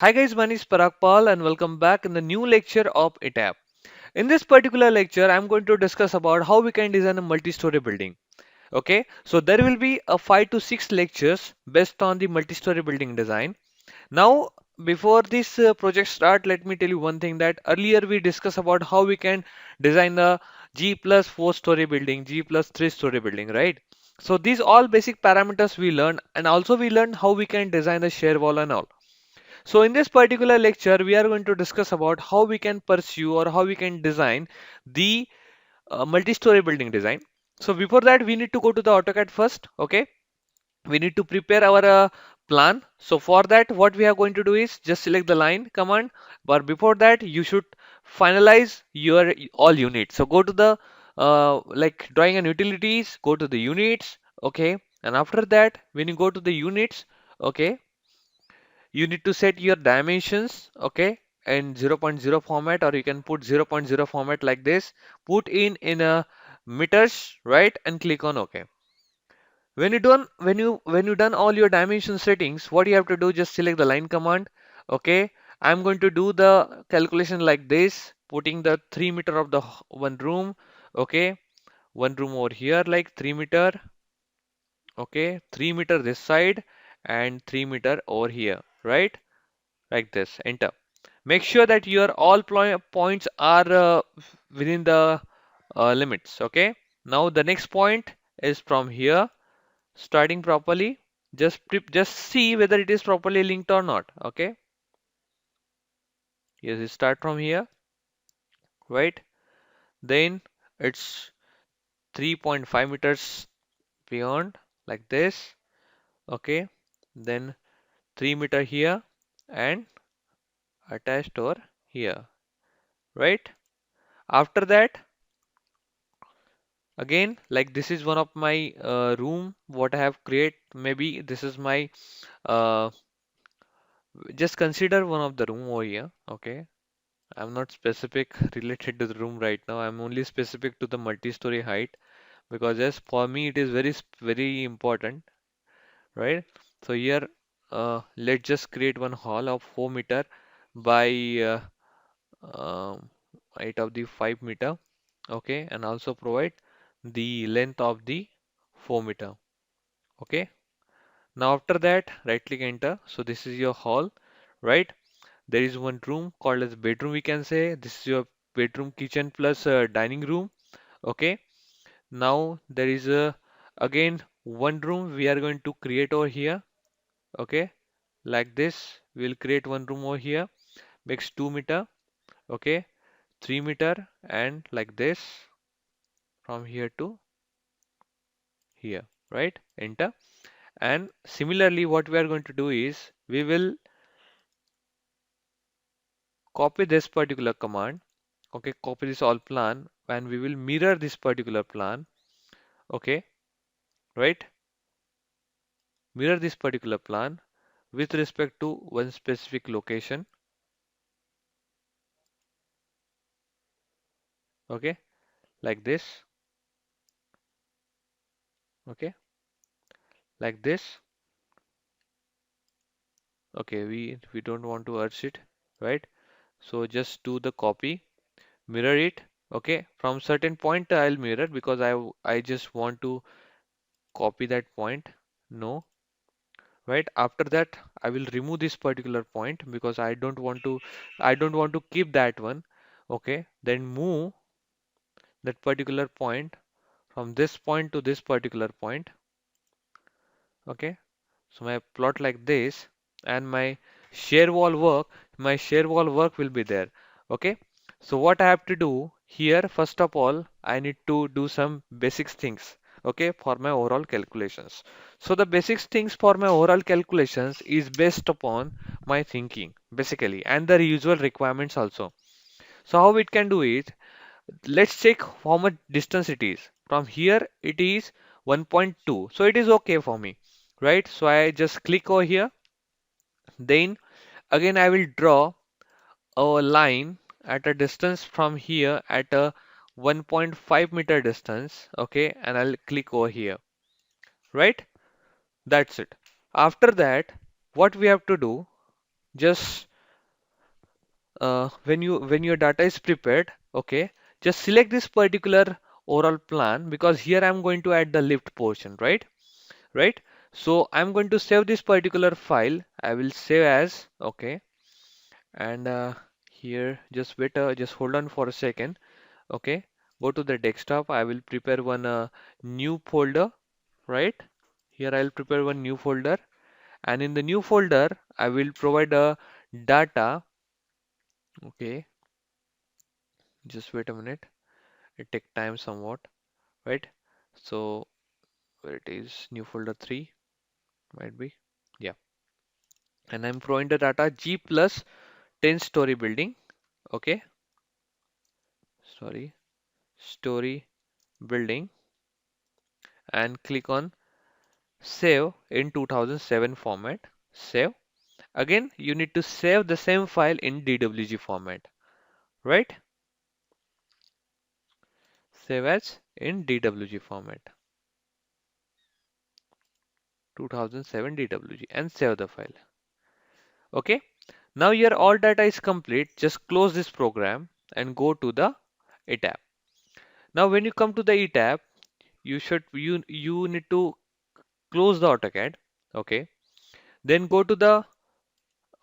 Hi guys, my name is Parag Paul and welcome back in the new lecture of Etab. In this particular lecture, I'm going to discuss about how we can design a multi-story building. Okay, so there will be a 5 to 6 lectures based on the multi-story building design. Now, before this project start, let me tell you one thing that earlier we discussed about how we can design a G+4 story building, G+3 story building, right? So these all basic parameters we learned, and also we learned how we can design the shear wall and all. So in this particular lecture, we are going to discuss about how we can pursue or how we can design the multi-story building design. So before that, we need to go to the AutoCAD first. Okay, we need to prepare our plan. So for that, what we are going to do is just select the line command. But before that, you should finalize your all units. So go to the like drawing and utilities, go to the units. Okay, and after that, when you go to the units, okay, you need to set your dimensions, okay, in zero point 0.0 format, or you can put 0.0 format like this. Put in a meters, right, and click on OK. When you done all your dimension settings, what you have to do, just select the line command. Okay, I'm going to do the calculation like this, putting the 3 meter of the one room. Okay, one room over here like 3 meter. Okay, 3 meter this side and 3 meter over here, right, like this. Enter. Make sure that your all points are within the limits. Okay. Now the next point is from here, starting properly. Just see whether it is properly linked or not. Okay. Yes, you start from here, right? Then it's 3.5 meters beyond, like this. Okay. Then 3 meter here and attached over here, right? After that, again, like this is one of my room what I have create. Maybe this is my uh, just consider one of the room over here. Okay, I'm not specific related to the room right now. I'm only specific to the multi-story height, because yes, for me it is very important, right? So here, let's just create one hall of 4 meter by um, height of the 5 meter. Okay, and also provide the length of the 4 meter. Okay. Now after that, right click enter. So this is your hall, right? There is one room called as bedroom, we can say. This is your bedroom, kitchen plus dining room. Okay. Now there is a again one room we are going to create over here. Okay. Like this, we'll create one room over here. Makes 2 meter. Okay. 3 meter and like this from here to here, right? Enter. And similarly, what we are going to do is we will copy this particular command. Okay, copy this all plan and we will mirror this particular plan. Okay, right? Mirror this particular plan with respect to one specific location. Okay, like this. Okay, like this. Okay, we don't want to urge it, right? So just do the copy, mirror it. Okay, from certain point I'll mirror because I just want to copy that point. No, right? After that, I will remove this particular point because I don't want to keep that one. Okay, then move that particular point from this point to this particular point. Okay, so my plot like this, and my shear wall work will be there. Okay, so what I have to do here, first of all, I need to do some basic things. Okay, for my overall calculations. So the basic things for my overall calculations is based upon my thinking basically, and the usual requirements also. So how it can do it, let's check how much distance it is. From here it is 1.2, so it is okay for me, right? So I just click over here. Then again I will draw a line at a distance from here at a 1.5 meter distance. Okay, and I'll click over here, right? That's it. After that, what we have to do, just when your data is prepared, okay, just select this particular overall plan because here I'm going to add the lift portion, right? Right? So I'm going to save this particular file. I will save as, okay, and here just wait, just hold on for a second. Okay, go to the desktop. I will prepare one new folder, right? Here I'll prepare one new folder, and in the new folder, I will provide a data. Okay, just wait a minute. It take time somewhat, right? So where it is, new folder 3 might be. Yeah, and I'm providing the data G plus 10 story building. Okay, sorry, story building, and click on save in 2007 format. Save. Again, you need to save the same file in DWG format, right? Save as in DWG format, 2007 DWG, and save the file. Okay. Now your all data is complete. Just close this program and go to the Etab. Now when you come to the Etab, you need to close the AutoCAD. Okay. Then go to the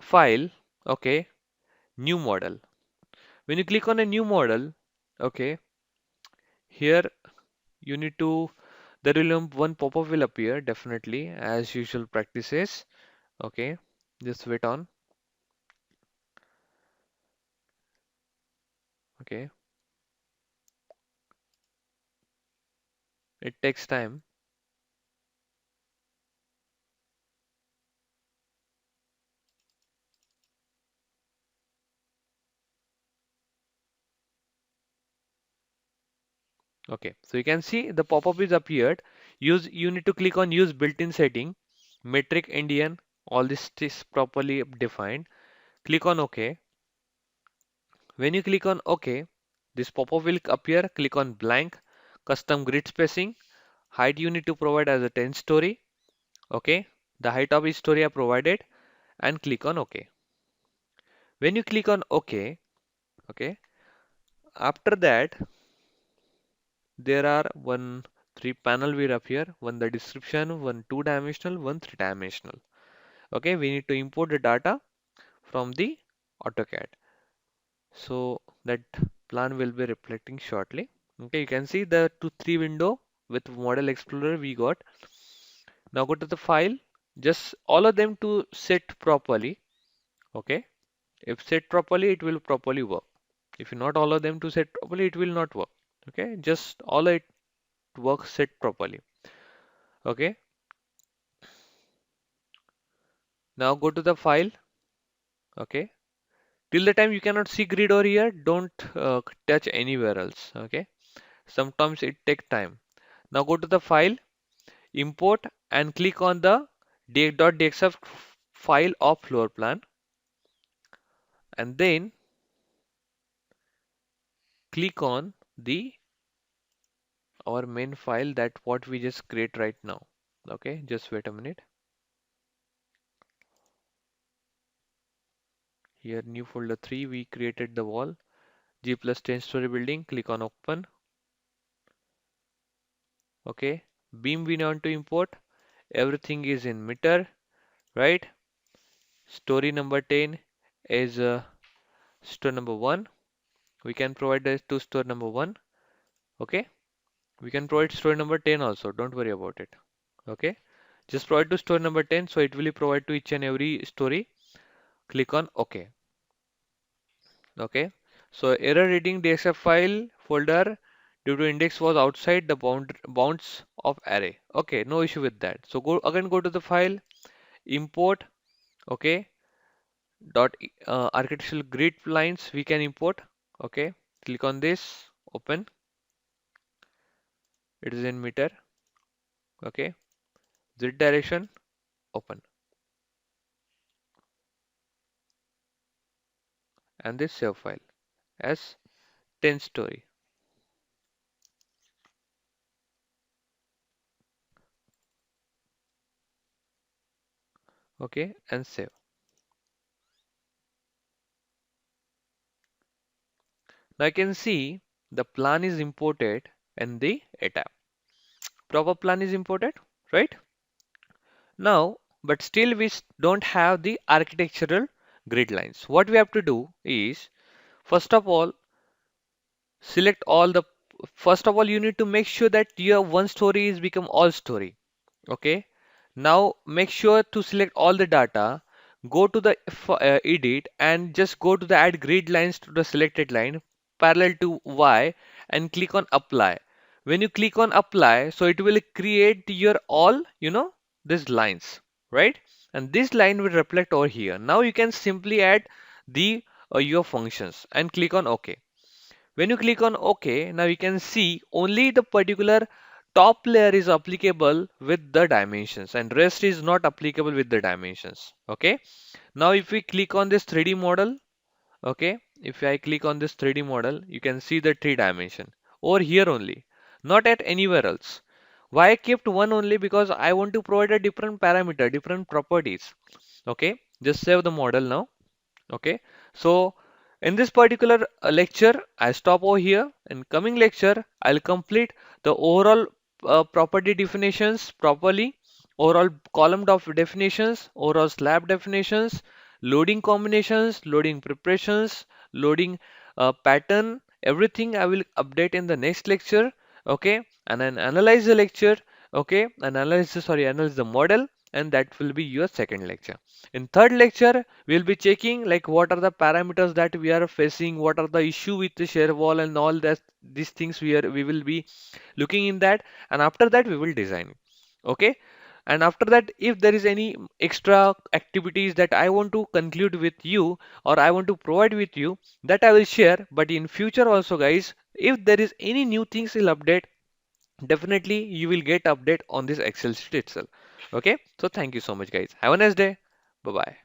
file. Okay. New model. When you click on a new model, okay, here you need to there will one pop-up will appear definitely as usual practices. Okay. Just wait on. Okay. It takes time. Okay, so you can see the pop-up is appeared. You need to click on use built-in setting, metric Indian, all this is properly defined. Click on OK. When you click on OK, this pop-up will appear. Click on blank, custom grid spacing. Height you need to provide as a 10 story. Okay, the height of each story are provided and click on OK. When you click on OK, okay, after that there are one three panel will appear, one the description, one two-dimensional, one three-dimensional. Okay, we need to import the data from the AutoCAD. So that plan will be reflecting shortly. Okay, you can see the two three window with Model Explorer we got. Now go to the file, just all of them to set properly. Okay, if set properly, it will properly work. If you not all of them to set properly, it will not work. Okay, just all it works set properly. Okay, now go to the file. Okay, till the time you cannot see grid over here, don't touch anywhere else. Okay, sometimes it take time. Now go to the file, import, and click on the .dxf file of floor plan, and then click on the our main file that what we just create right now. Okay, just wait a minute. Here new folder 3 we created the wall G+10 story building. Click on open. Okay, beam we want to import. Everything is in meter, right? Story number 10 is store number 1. We can provide this to store number 1. Okay, we can provide store number 10 also. Don't worry about it. Okay, just provide to store number 10, so it will provide to each and every story. Click on OK. Okay, so error reading DXF file folder due to index was outside the bounds of array. Okay, no issue with that. So go to the file, import. Okay, architectural grid lines we can import. Okay, click on this, open. It is in meter. Okay, z direction, open, and this save file as 10 story. Okay, and save. Now I can see the plan is imported and the Etab. Proper plan is imported, right? Now, but still don't have the architectural grid lines. What we have to do is, first of all, select all the, first of all, you need to make sure that your one story is become all story. Okay. Now make sure to select all the data, go to the edit and just go to the add grid lines to the selected line parallel to Y and click on apply. When you click on apply, so it will create your all, these lines, right? And this line will reflect over here. Now you can simply add the your functions and click on OK. When you click on OK, now you can see only the particular top layer is applicable with the dimensions and rest is not applicable with the dimensions. Okay. Now if we click on this 3D model, okay, if I click on this 3D model, you can see the 3 dimension over here only, not at anywhere else. Why I kept one only? Because I want to provide a different parameter, different properties. Okay, just save the model now. Okay, so in this particular lecture, I stop over here. In coming lecture, I'll complete the overall property definitions properly, overall column of definitions, overall slab definitions, loading combinations, loading preparations, loading pattern, everything I will update in the next lecture. Okay, and then analyze the lecture. Okay, and analyze the model, and that will be your second lecture. In third lecture, we'll be checking like what are the parameters that we are facing, what are the issue with the share wall and all that these things we will be looking in that, and after that we will design. Okay, and after that, if there is any extra activities that I want to conclude with you or I want to provide with you, that I will share. But in future also, guys, if there is any new things will update, definitely you will get update on this Excel sheet itself. Okay, so thank you so much, guys. Have a nice day. Bye bye.